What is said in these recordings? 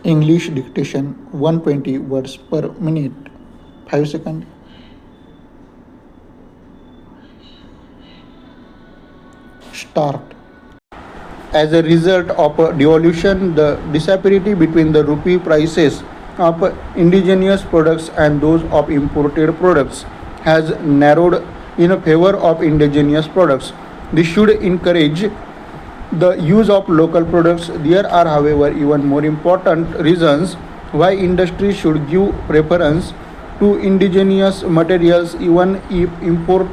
English dictation 120 words per minute. 5 seconds. Start. As a result of devaluation, the disparity between the rupee prices of indigenous products and those of imported products has narrowed in favor of indigenous products. This should encourage the use of local products. There are, however, even more important reasons why industry should give preference to indigenous materials even if import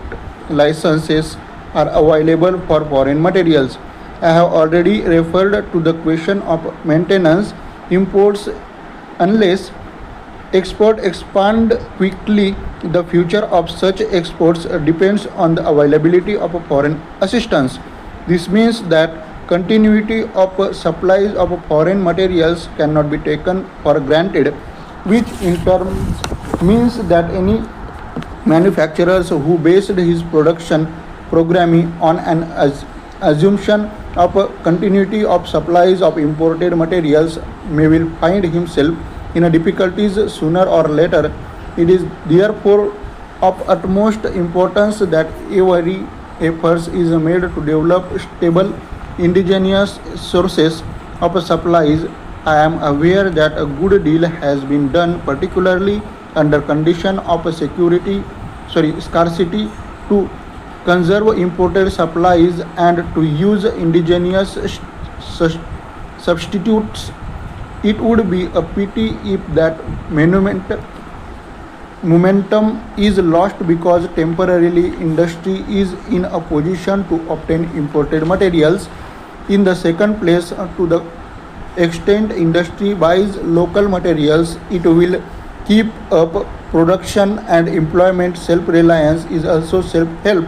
licenses are available for foreign materials. I have already referred to the question of maintenance imports. Unless exports expand quickly, the future of such exports depends on the availability of foreign assistance. This means that continuity of supplies of foreign materials cannot be taken for granted, which in turn means that any manufacturers who based his production programming on an assumption of a continuity of supplies of imported materials may will find himself in a difficulties sooner or later. It is therefore of utmost importance that every effort is made to develop stable indigenous sources of supplies. I am aware that a good deal has been done, particularly under condition of scarcity, to conserve imported supplies and to use indigenous substitutes. It would be a pity if that momentum is lost because temporarily industry is in a position to obtain imported materials. In the second place, to the extent industry buys local materials, it will keep up production and employment. Self-reliance is also self-help.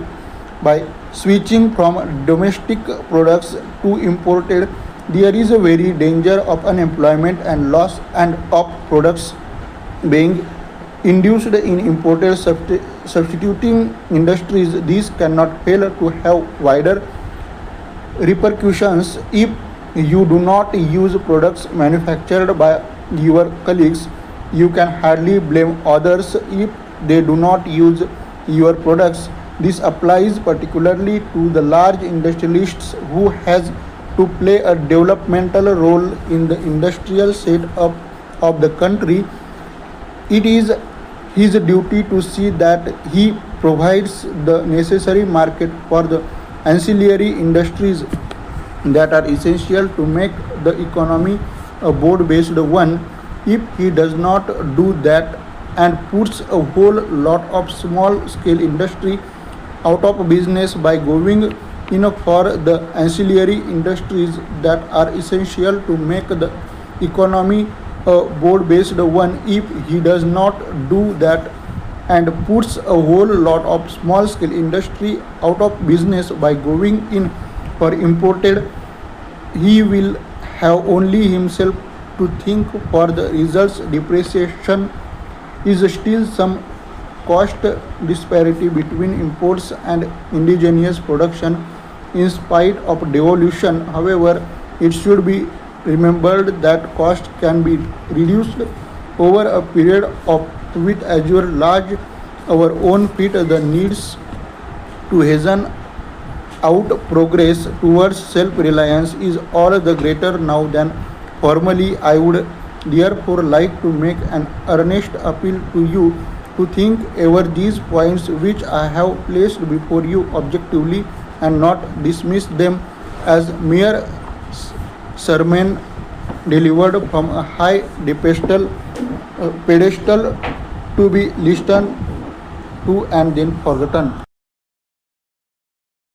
By switching from domestic products to imported, there is a very danger of unemployment and loss and of products being induced in imported substituting industries. These cannot fail to have wider repercussions. If you do not use products manufactured by your colleagues, you can hardly blame others if they do not use your products. This applies particularly to the large industrialists who has to play a developmental role in the industrial setup of the country. It is his duty to see that he provides the necessary market for the ancillary industries that are essential to make the economy a broad-based one. If he does not do that and puts a whole lot of small-scale industry out of business by going in for the ancillary industries that are essential to make the economy a broad-based one, if he does not do that and puts a whole lot of small-scale industry out of business by going in for imported, he will have only himself to think for the results. Depreciation is still some cost disparity between imports and indigenous production in spite of devolution. However, it should be remembered that cost can be reduced over a period of with as your large our own feet. The needs to hasten out progress towards self-reliance is all the greater now than formerly. I would therefore like to make an earnest appeal to you to think over these points which I have placed before you objectively and not dismiss them as mere sermon delivered from a high pedestal to be listened to and then forgotten.